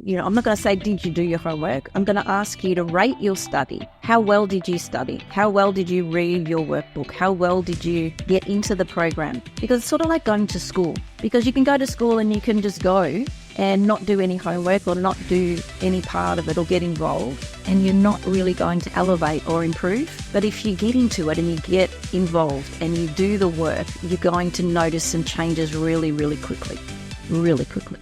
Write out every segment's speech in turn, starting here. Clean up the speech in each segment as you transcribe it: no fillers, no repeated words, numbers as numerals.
I'm not going to say, did you do your homework? I'm going to ask you to rate your study. How well did you study? How well did you read your workbook? How well did you get into the program? Because it's sort of like going to school. Because you can go to school and you can just go and not do any homework or not do any part of it or get involved, and you're not really going to elevate or improve. But if you get into it and you get involved and you do the work, you're going to notice some changes really, really quickly. Really quickly.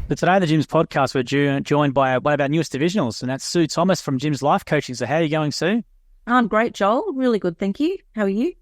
But today on the Jim's podcast, we're joined by one of our newest divisionals, and that's Sue Thomas from Jim's Life Coaching. So how are you going, Sue? I'm great, Joel. Really good, thank you. How are you?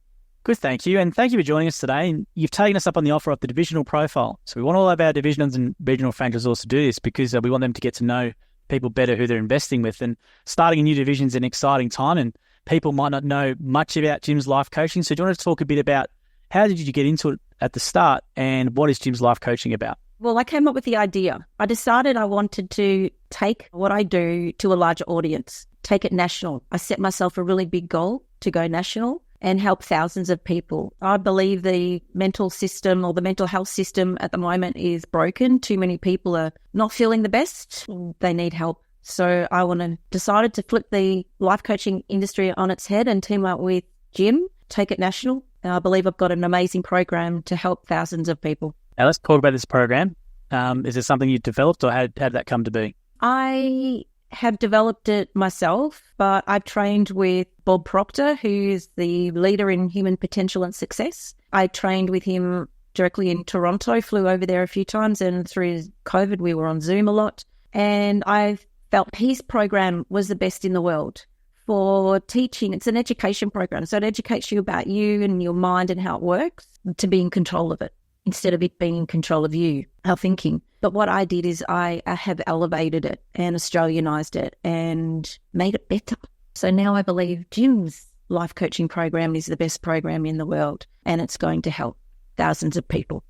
Good, thank you. And thank you for joining us today. And you've taken us up on the offer of the divisional profile. So we want all of our divisionals and regional franchisors to do this because we want them to get to know people better who they're investing with. And starting a new division is an exciting time, and people might not know much about Jim's Life Coaching. So do you want to talk a bit about how did you get into it at the start, and what is Jim's Life Coaching about? Well, I came up with the idea. I decided I wanted to take what I do to a larger audience, take it national. I set myself a really big goal to go national and help thousands of people. I believe the mental system or the mental health system at the moment is broken. Too many people are not feeling the best. They need help. So I decided to flip the life coaching industry on its head and team up with Jim, take it national. I believe I've got an amazing program to help thousands of people. Now let's talk about this program. Is it something you developed, or how did that come to be? I have developed it myself, but I've trained with Bob Proctor, who's the leader in human potential and success. I trained with him directly in Toronto, flew over there a few times, and through COVID, we were on Zoom a lot. And I felt his program was the best in the world for teaching. It's an education program, so it educates you about you and your mind and how it works to be in control of it, instead of it being in control of you, our thinking. But what I did is I have elevated it and Australianised it and made it better. So now I believe Jim's life coaching program is the best program in the world, and it's going to help thousands of people.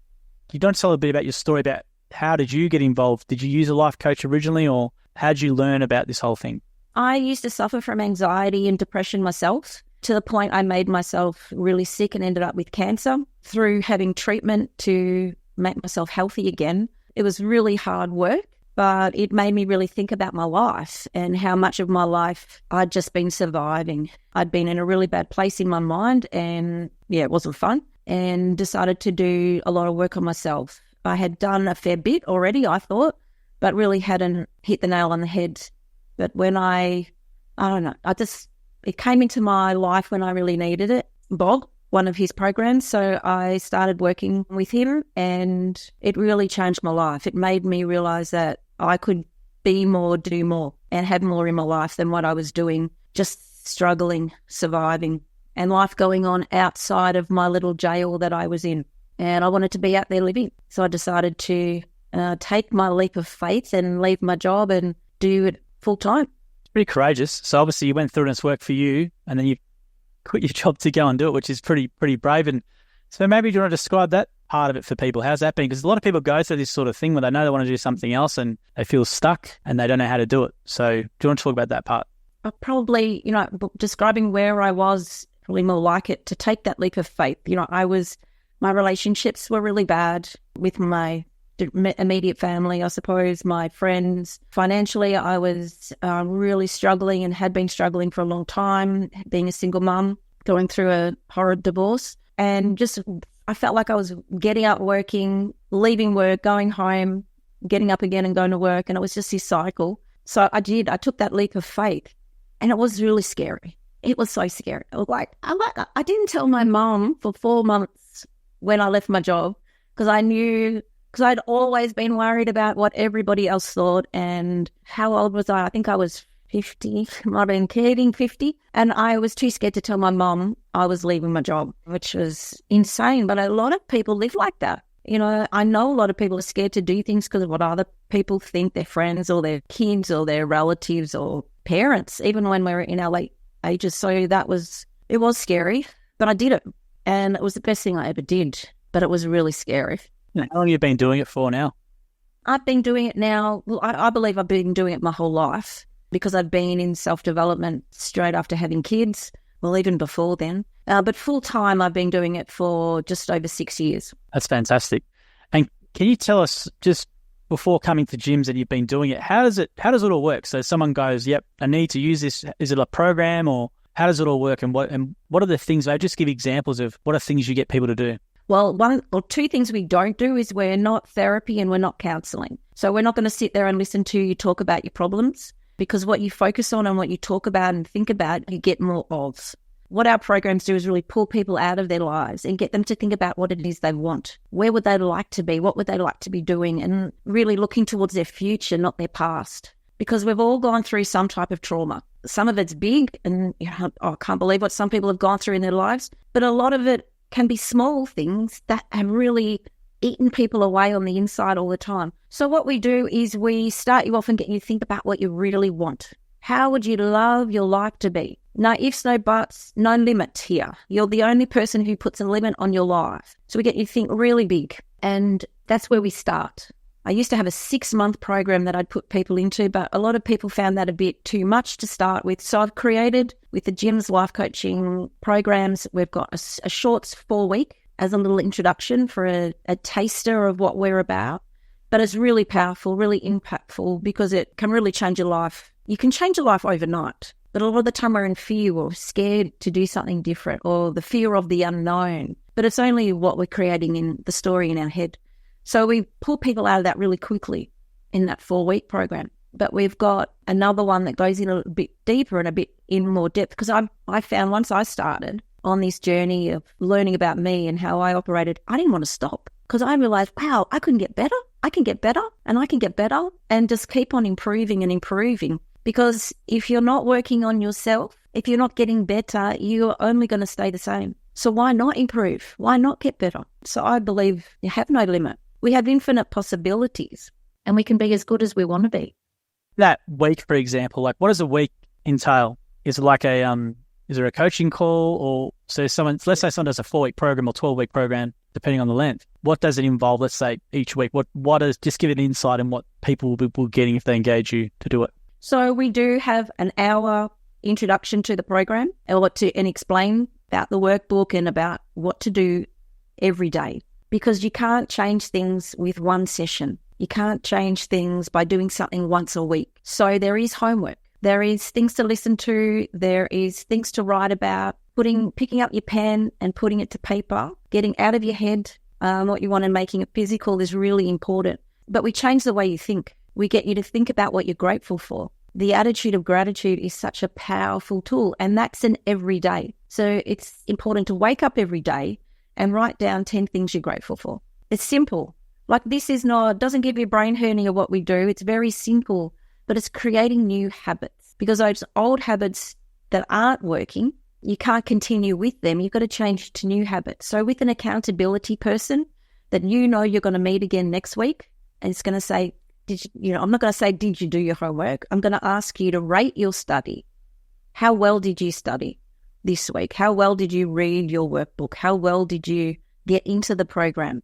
You don't tell a bit about your story about how did you get involved? Did you use a life coach originally, or how did you learn about this whole thing? I used to suffer from anxiety and depression myself, to the point I made myself really sick and ended up with cancer. Through having treatment to make myself healthy again, it was really hard work, but it made me really think about my life and how much of my life I'd just been surviving. I'd been in a really bad place in my mind, and it wasn't fun, and decided to do a lot of work on myself. I had done a fair bit already, I thought, but really hadn't hit the nail on the head. But when I don't know, it came into my life when I really needed it. Bob, one of his programs. So I started working with him, and it really changed my life. It made me realize that I could be more, do more, and have more in my life than what I was doing, just struggling, surviving, and life going on outside of my little jail that I was in. And I wanted to be out there living. So I decided to take my leap of faith and leave my job and do it full time. Pretty courageous. So obviously you went through and it's worked for you, and then you quit your job to go and do it, which is pretty brave. And so maybe do you want to describe that part of it for people? How's that been? Because a lot of people go through this sort of thing where they know they want to do something else and they feel stuck and they don't know how to do it. So do you want to talk about that part? Probably, describing where I was, probably more like it, to take that leap of faith. My relationships were really bad with my immediate family, I suppose, my friends. Financially, I was really struggling and had been struggling for a long time, being a single mum, going through a horrid divorce. And I felt like I was getting up, working, leaving work, going home, getting up again and going to work. And it was just this cycle. So I took that leap of faith, and it was really scary. It was so scary. I was like, I didn't tell my mum for 4 months when I left my job, because I'd always been worried about what everybody else thought. And how old was I? I think I was 50, might have been hitting 50. And I was too scared to tell my mum I was leaving my job, which was insane. But a lot of people live like that. I know a lot of people are scared to do things because of what other people think, their friends or their kids or their relatives or parents, even when we were in our late ages. So it was scary, but I did it. And it was the best thing I ever did, but it was really scary. How long have you been doing it for now? I've been doing it now. Well, I believe I've been doing it my whole life, because I've been in self-development straight after having kids, well, even before then. But full-time, I've been doing it for just over 6 years. That's fantastic. And can you tell us just before coming to gyms and you've been doing it, how does it all work? So someone goes, yep, I need to use this. Is it a program, or how does it all work? And what are the things? I just give examples of what are things you get people to do. Well, one or two things we don't do is we're not therapy and we're not counselling. So we're not going to sit there and listen to you talk about your problems, because what you focus on and what you talk about and think about, you get more of. What our programs do is really pull people out of their lives and get them to think about what it is they want. Where would they like to be? What would they like to be doing? And really looking towards their future, not their past. Because we've all gone through some type of trauma. Some of it's big and I can't believe what some people have gone through in their lives. But a lot of it can be small things that have really eaten people away on the inside all the time. So what we do is we start you off and get you to think about what you really want. How would you love your life to be? No ifs, no buts, no limit here. You're the only person who puts a limit on your life. So we get you to think really big. And that's where we start. I used to have a 6-month program that I'd put people into, but a lot of people found that a bit too much to start with. So I've created, with the gym's life coaching programs, we've got a short 4-week as a little introduction for a taster of what we're about. But it's really powerful, really impactful, because it can really change your life. You can change your life overnight, but a lot of the time we're in fear or scared to do something different, or the fear of the unknown. But it's only what we're creating in the story in our head. So we pull people out of that really quickly in that 4-week program. But we've got another one that goes in a bit deeper and a bit in more depth, because I found once I started on this journey of learning about me and how I operated, I didn't want to stop, because I realized, wow, I couldn't get better. I can get better and I can get better, and just keep on improving and improving. Because if you're not working on yourself, if you're not getting better, you're only going to stay the same. So why not improve? Why not get better? So I believe you have no limit. We have infinite possibilities, and we can be as good as we want to be. That week, for example, like what does a week entail? Is it like is there a coaching call, or so let's say someone does a 4-week program or 12-week program, depending on the length. What does it involve? Let's say each week. What is, just give it an insight in what people will be getting if they engage you to do it. So we do have an hour introduction to the program, and explain about the workbook and about what to do every day, because you can't change things with one session. You can't change things by doing something once a week. So there is homework. There is things to listen to. There is things to write about. Picking up your pen and putting it to paper, getting out of your head what you want and making it physical is really important. But we change the way you think. We get you to think about what you're grateful for. The attitude of gratitude is such a powerful tool, and that's an everyday. So it's important to wake up every day and write down 10 things you're grateful for. It's simple. Like, this is not, doesn't give you a brain hernia what we do. It's very simple, but it's creating new habits, because those old habits that aren't working, you can't continue with them. You've got to change to new habits. So with an accountability person that you're going to meet again next week, and it's going to say, I'm not going to say, did you do your homework? I'm going to ask you to rate your study. How well did you study this week? How well did you read your workbook? How well did you get into the program?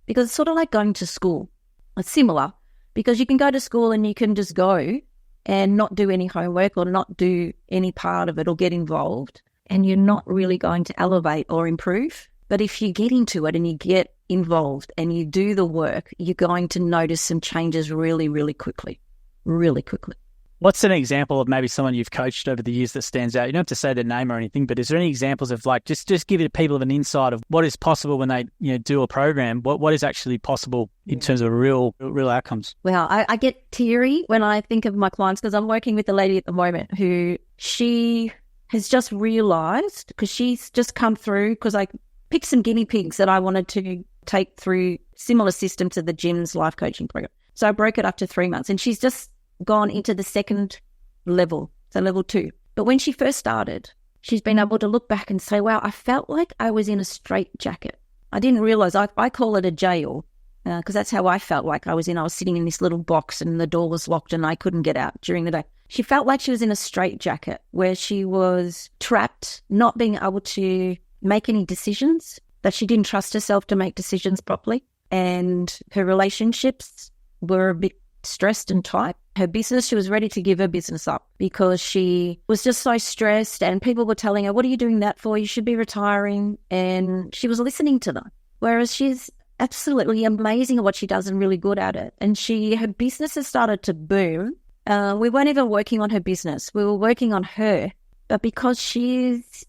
Because it's sort of like going to school. It's similar, because you can go to school and you can just go and not do any homework or not do any part of it or get involved, and you're not really going to elevate or improve. But if you get into it and you get involved and you do the work, you're going to notice some changes really, really quickly, really quickly. What's an example of maybe someone you've coached over the years that stands out? You don't have to say their name or anything, but is there any examples of, like, just give it people of an insight of what is possible when they do a program? What is actually possible in terms of real outcomes? Well, I get teary when I think of my clients, because I'm working with a lady at the moment who she has just realised, because she's just come through, because I picked some guinea pigs that I wanted to take through similar system to the gym's life coaching program. So I broke it up to 3 months, and she's just gone into the second level, so level 2. But when she first started, she's been able to look back and say, wow, I felt like I was in a straitjacket. I didn't realise, I call it a jail, because that's how I felt like I was sitting in this little box and the door was locked and I couldn't get out during the day. She felt like she was in a straitjacket where she was trapped, not being able to make any decisions, that she didn't trust herself to make decisions properly. And her relationships were a bit stressed and tight. Her business, she was ready to give her business up because she was just so stressed, and people were telling her, what are you doing that for? You should be retiring. And she was listening to them. Whereas she's absolutely amazing at what she does and really good at it. And her business has started to boom. We weren't even working on her business. We were working on her. But because she's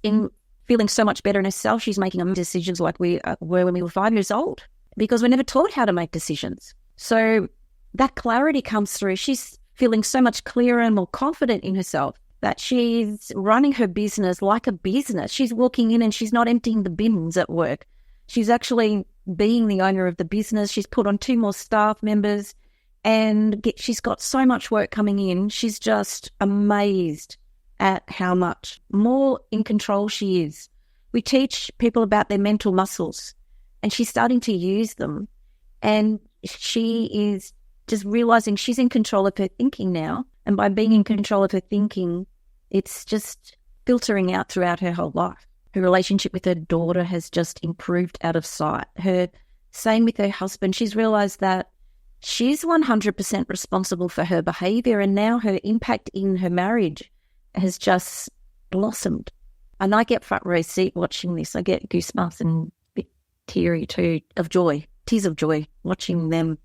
feeling so much better in herself, she's making decisions like we were when we were 5 years old, because we're never taught how to make decisions. So that clarity comes through. She's feeling so much clearer and more confident in herself that she's running her business like a business. She's walking in and she's not emptying the bins at work. She's actually being the owner of the business. She's put on 2 more staff members and she's got so much work coming in. She's just amazed at how much more in control she is. We teach people about their mental muscles and she's starting to use them. And she is just realizing she's in control of her thinking now. And by being in control of her thinking, it's just filtering out throughout her whole life. Her relationship with her daughter has just improved out of sight. Same with her husband. She's realized that she's 100% responsible for her behavior, and now her impact in her marriage has just blossomed. And I get front row seat watching this. I get goosebumps and a bit teary too, of joy, tears of joy, watching them,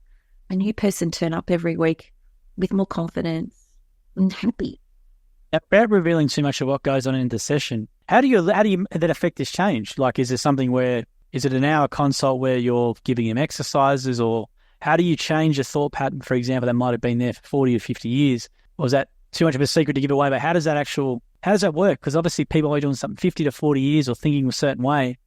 a new person turn up every week with more confidence and happy. Without revealing too much of what goes on in the session, how do you then affect this change? Like, is there something where, is it an hour consult where you're giving him exercises, or how do you change a thought pattern, for example, that might have been there for 40 or 50 years? Or is that too much of a secret to give away? But how does that work? Because obviously people are doing something 50 to 40 years or thinking a certain way,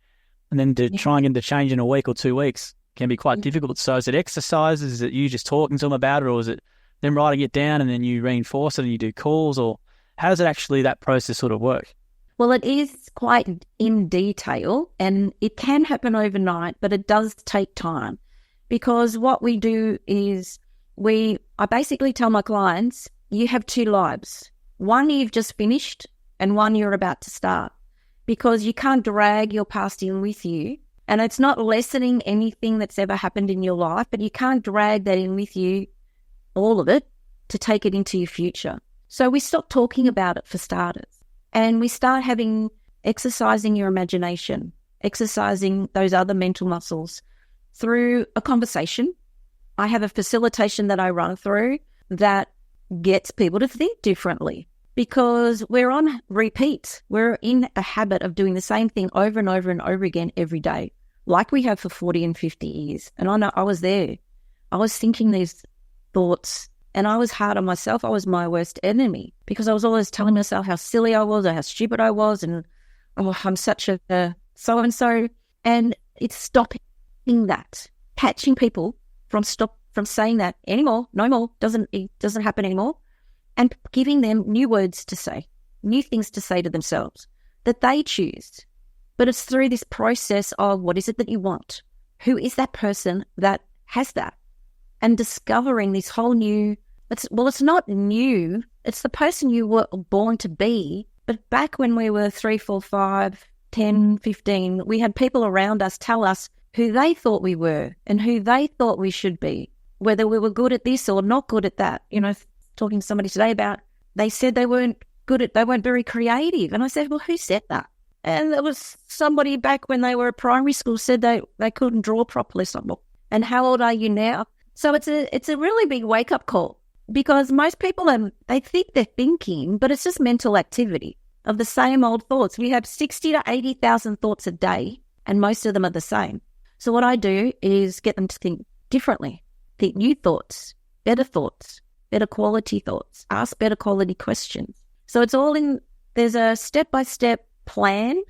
and then to try and get them to change in a week or 2 weeks can be quite difficult. So is it exercises? Is it you just talking to them about it, or is it them writing it down and then you reinforce it and you do calls? Or how does it actually, that process sort of work? Well, it is quite in detail and it can happen overnight, but it does take time, because what we do is I basically tell my clients, you have 2 lives. One you've just finished and one you're about to start, because you can't drag your past in with you. And it's not lessening anything that's ever happened in your life, but you can't drag that in with you, all of it, to take it into your future. So we stop talking about it for starters, and we start exercising your imagination, exercising those other mental muscles through a conversation. I have a facilitation that I run through that gets people to think differently, because we're on repeat. We're in a habit of doing the same thing over and over and over again every day, like we have for 40 and 50 years. And I know I was there. I was thinking these thoughts, and I was hard on myself. I was my worst enemy, because I was always telling myself how silly I was or how stupid I was, and I'm such a so-and-so. And it's stopping that, catching people from saying that anymore, no more, it doesn't happen anymore, and giving them new words to say, new things to say to themselves that they choose. But it's through this process of, what is it that you want? Who is that person that has that? And discovering this whole new, it's not new, it's the person you were born to be. But back when we were 3, 4, 5, 10, 15, we had people around us tell us who they thought we were and who they thought we should be, whether we were good at this or not good at that. You know, talking to somebody today about, they said they weren't very creative. And I said, well, who said that? And there was somebody back when they were at primary school said they couldn't draw properly. And how old are you now? So it's a really big wake-up call, because most people, they think they're thinking, but it's just mental activity of the same old thoughts. We have 60 to 80,000 thoughts a day, and most of them are the same. So what I do is get them to think differently, think new thoughts, better quality thoughts, ask better quality questions. So it's all there's a step-by-step plan.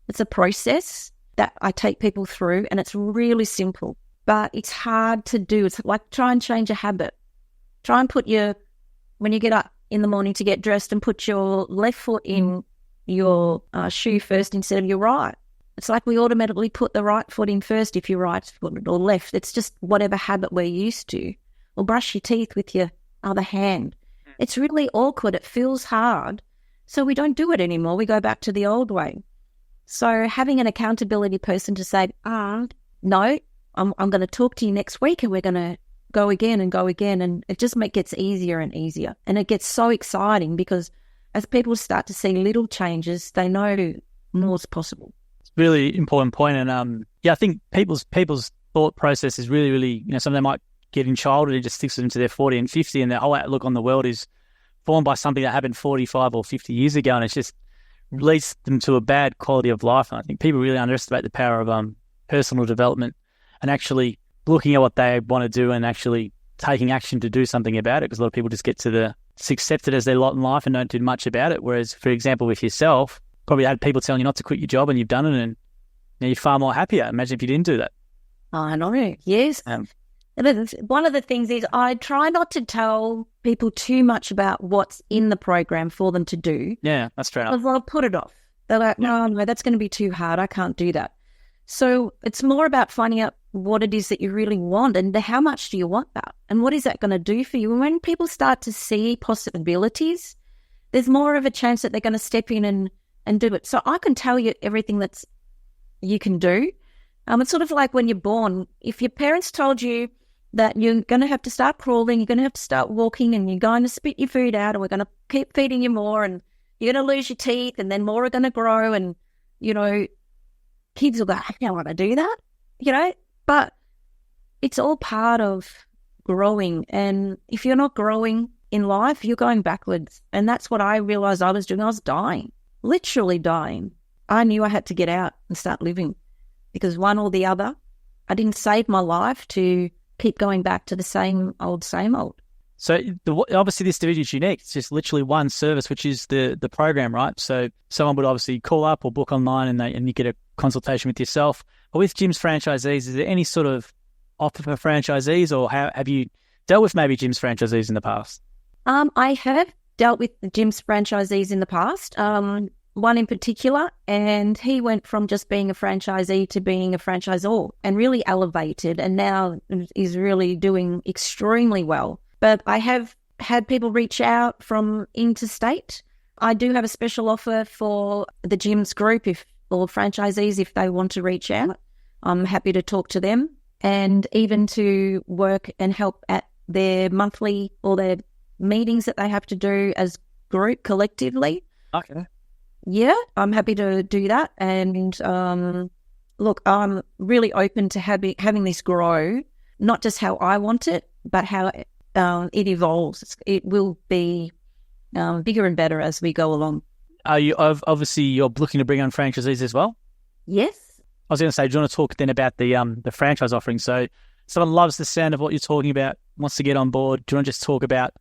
It's a process that I take people through, and it's really simple, but it's hard to do. It's like try and change a habit. Try and when you get up in the morning to get dressed, and put your left foot in your shoe first instead of your right. It's like we automatically put the right foot in first if you're right foot or left. It's just whatever habit we're used to. Or brush your teeth with your other hand. It's really awkward. It feels hard. So we don't do it anymore. We go back to the old way. So having an accountability person to say, no, I'm going to talk to you next week, and we're going to go again. And it just gets easier and easier. And it gets so exciting, because as people start to see little changes, they know more is possible. Really important point. And I think people's thought process is really, really, some of them might get in childhood, it just sticks them to their 40 and 50, and their whole outlook on the world is formed by something that happened 45 or 50 years ago, and it's just leads them to a bad quality of life. And I think people really underestimate the power of personal development and actually looking at what they want to do and actually taking action to do something about it, because a lot of people just accept it as their lot in life and don't do much about it. Whereas, for example, with yourself, probably had people telling you not to quit your job and you've done it, and now you're far more happier. Imagine if you didn't do that. I know, yes. One of the things is I try not to tell people too much about what's in the program for them to do. Yeah, that's true. Because they'll put it off. They're like, no, that's going to be too hard. I can't do that. So it's more about finding out what it is that you really want and how much do you want that and what is that going to do for you. And when people start to see possibilities, there's more of a chance that they're going to step in and do it. So I can tell you everything that's you can do. It's sort of like when you're born. If your parents told you that you're going to have to start crawling, you're going to have to start walking, and you're going to spit your food out, and we're going to keep feeding you more, and you're going to lose your teeth, and then more are going to grow, and, kids will go, I don't want to do that, but it's all part of growing. And if you're not growing in life, you're going backwards. And that's what I realised I was doing. I was dying, literally dying. I knew I had to get out and start living, because one or the other, I didn't save my life to keep going back to the same old. So obviously this division is unique. It's just literally one service, which is the program, right? So someone would obviously call up or book online and you get a consultation with yourself. But with Jim's franchisees, is there any sort of offer for franchisees, or have you dealt with maybe Jim's franchisees in the past? I have dealt with Jim's franchisees in the past. One in particular, and he went from just being a franchisee to being a franchisor and really elevated, and now is really doing extremely well. But I have had people reach out from interstate. I do have a special offer for the Jim's group or franchisees if they want to reach out. I'm happy to talk to them, and even to work and help at their monthly or their meetings that they have to do as group collectively. Okay. Yeah, I'm happy to do that. And look, I'm really open to having this grow, not just how I want it, but how it evolves. It will be bigger and better as we go along. Are you obviously you're looking to bring on franchisees as well? Yes. I was going to say, do you want to talk then about the franchise offering? So someone loves the sound of what you're talking about, wants to get on board. Do you want to just talk about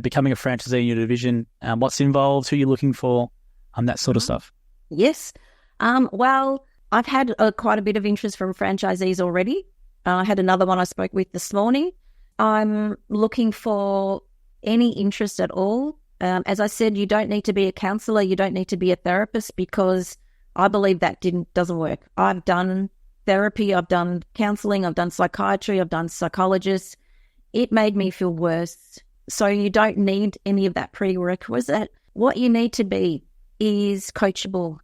becoming a franchisee in your division, what's involved, who you're looking for? That sort of stuff. Yes. Well, I've had quite a bit of interest from franchisees already. I had another one I spoke with this morning. I'm looking for any interest at all. As I said, you don't need to be a counsellor. You don't need to be a therapist, because I believe that doesn't work. I've done therapy. I've done counselling. I've done psychiatry. I've done psychologists. It made me feel worse. So you don't need any of that prerequisite. What you need to be is coachable.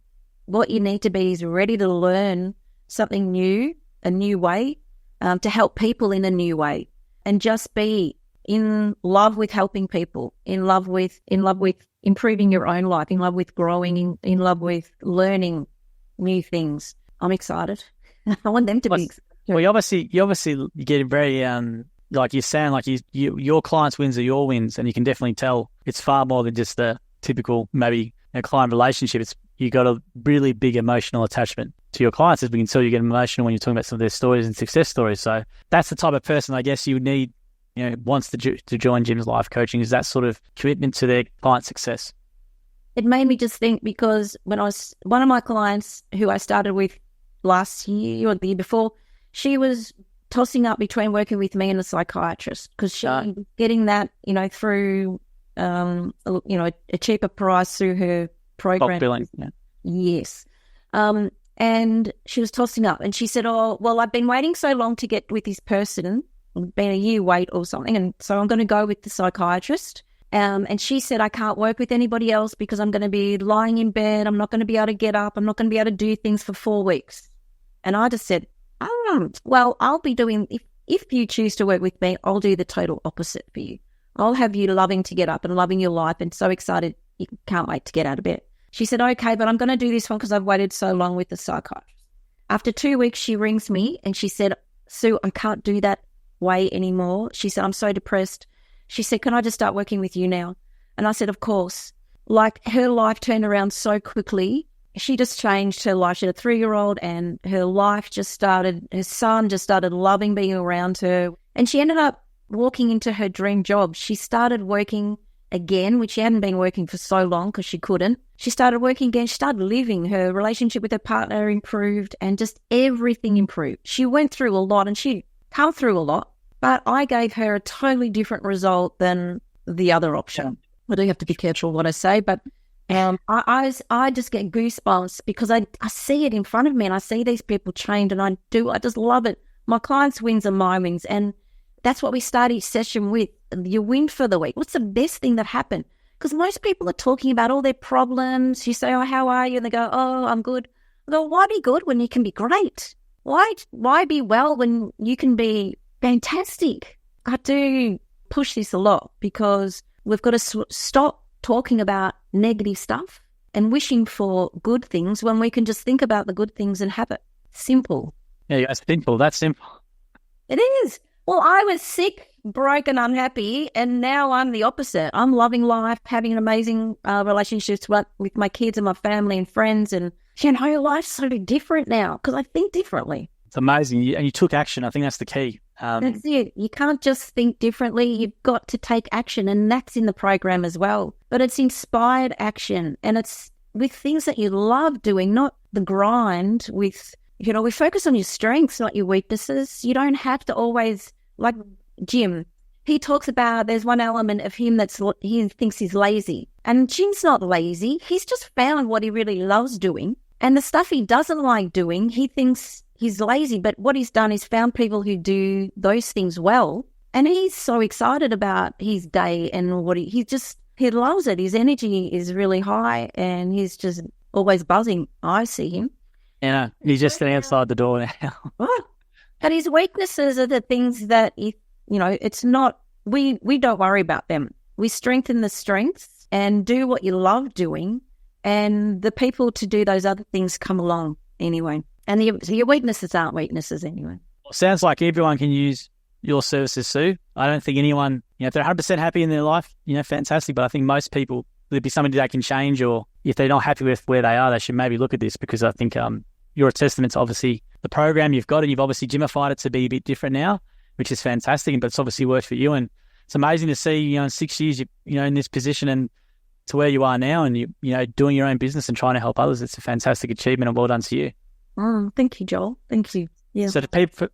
What you need to be is ready to learn something new, a new way, to help people in a new way, and just be in love with helping people, in love with improving your own life, in love with growing, in love with learning new things. I'm excited. I want them to be excited. Well, you obviously get very like you sound like your clients' wins are your wins, and you can definitely tell it's far more than just the typical maybe client relationship. You got a really big emotional attachment to your clients, as we can tell. You get emotional when you're talking about some of their stories and success stories. So that's the type of person I guess you would need, wants to join Jim's life coaching, is that sort of commitment to their client success. It made me just think, because when one of my clients who I started with last year or the year before, she was tossing up between working with me and a psychiatrist, because she was getting that, through a cheaper price through her program. Bulk billing, yeah. Yes. And she was tossing up, and she said, oh, well, I've been waiting so long to get with this person, been a year wait or something, and so I'm going to go with the psychiatrist. And she said, I can't work with anybody else because I'm going to be lying in bed. I'm not going to be able to get up. I'm not going to be able to do things for 4 weeks. And I just said, well, I'll be doing, if you choose to work with me, I'll do the total opposite for you. I'll have you loving to get up and loving your life and so excited you can't wait to get out of bed. She said, okay, but I'm going to do this one because I've waited so long with the psychiatrist. After 2 weeks, she rings me and she said, Sue, I can't do that way anymore. She said, I'm so depressed. She said, can I just start working with you now? And I said, of course. Like, her life turned around so quickly. She just changed her life. She had a 3-year-old and her life just started, her son just started loving being around her. And she ended up walking into her dream job. She started working again, which she hadn't been working for so long because she couldn't. She started working again. She started living. Her relationship with her partner improved and just everything improved. She went through a lot and she'd come through a lot, but I gave her a totally different result than the other option. I do have to be careful what I say, but I just get goosebumps because I see it in front of me and I see these people trained and I just love it. My clients' wins are my wins, and that's what we start each session with, your win for the week. What's the best thing that happened? Because most people are talking about all their problems. You say, oh, how are you? And they go, oh, I'm good. I go, why be good when you can be great? Why be well when you can be fantastic? I do push this a lot because we've got to stop talking about negative stuff and wishing for good things when we can just think about the good things and have it. Simple. Yeah, it's simple. That's simple. It is. Well, I was sick, broke and unhappy, and now I'm the opposite. I'm loving life, having an amazing relationships with my kids and my family and friends, and life's so different now because I think differently. It's amazing. And you took action. I think that's the key. That's it. You can't just think differently. You've got to take action, and that's in the program as well. But it's inspired action, and it's with things that you love doing, not the grind with, we focus on your strengths, not your weaknesses. You don't have to always, like Jim, he talks about there's one element of him he thinks he's lazy. And Jim's not lazy. He's just found what he really loves doing. And the stuff he doesn't like doing, he thinks he's lazy. But what he's done is found people who do those things well. And he's so excited about his day and what he loves it. His energy is really high and he's just always buzzing. I see him. Yeah, he's just standing outside the door now. But his weaknesses are the things that, it's not, we don't worry about them. We strengthen the strengths and do what you love doing, and the people to do those other things come along anyway. And your weaknesses aren't weaknesses anyway. Well, sounds like everyone can use your services, Sue. I don't think anyone, if they're 100% happy in their life, fantastic. But I think most people, there'd be something they can change, or if they're not happy with where they are, they should maybe look at this, because I think you're a testament to obviously the program you've got, and you've obviously gamified it to be a bit different now, which is fantastic. But it's obviously worked for you, and it's amazing to see, in 6 years, in this position and to where you are now, and you doing your own business and trying to help others. It's a fantastic achievement, and well done to you. Thank you, Joel. Thank you. Yeah. So for people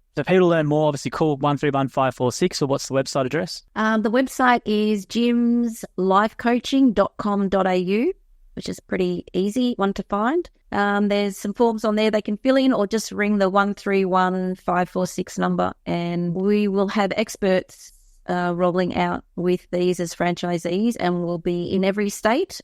learn more, obviously call 131546, or what's the website address? The website is jimslifecoaching.com.au, which is pretty easy one to find. There's some forms on there they can fill in, or just ring the 131546 number, and we will have experts rolling out with these as franchisees, and we'll be in every state,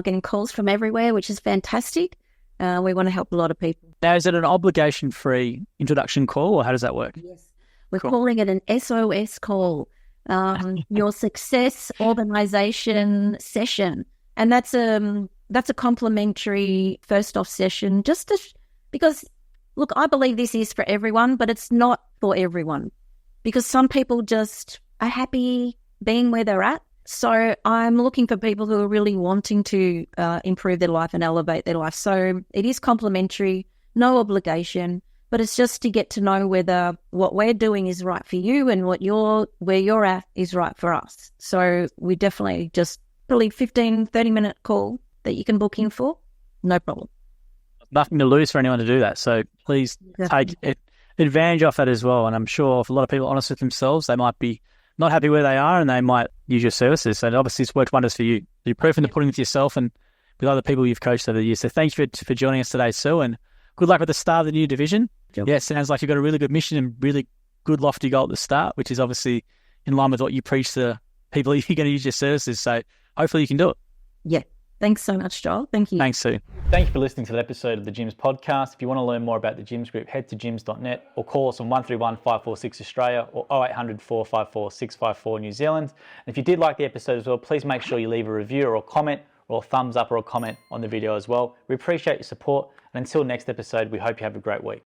getting calls from everywhere, which is fantastic. We want to help a lot of people. Now, is it an obligation-free introduction call, or how does that work? Yes. We're calling it an SOS call, your success organisation session. And that's a complimentary first off session, because, look, I believe this is for everyone, but it's not for everyone, because some people just are happy being where they're at. So I'm looking for people who are really wanting to improve their life and elevate their life. So it is complimentary, no obligation, but it's just to get to know whether what we're doing is right for you and where you're at is right for us. So we definitely just probably 15, 30-minute call that you can book in for. No problem. Nothing to lose for anyone to do that. So please take advantage of that as well. And I'm sure if a lot of people are honest with themselves, they might be not happy where they are and they might use your services. So obviously it's worked wonders for you. You're proving to putting it to yourself and with other people you've coached over the years. So thank you for joining us today, Sue, and good luck with the start of the new division. Yep. Yeah, it sounds like you've got a really good mission and really good lofty goal at the start, which is obviously in line with what you preach to people you're going to use your services. So hopefully you can do it. Yeah. Thanks so much, Joel. Thank you. Thanks, Sue. Thank you for listening to the episode of the Gyms podcast. If you want to learn more about the Gyms Group, head to gyms.net or call us on 131 546 Australia or 0800 454 654 New Zealand. And if you did like the episode as well, please make sure you leave a review or a comment or a thumbs up or a comment on the video as well. We appreciate your support. And until next episode, we hope you have a great week.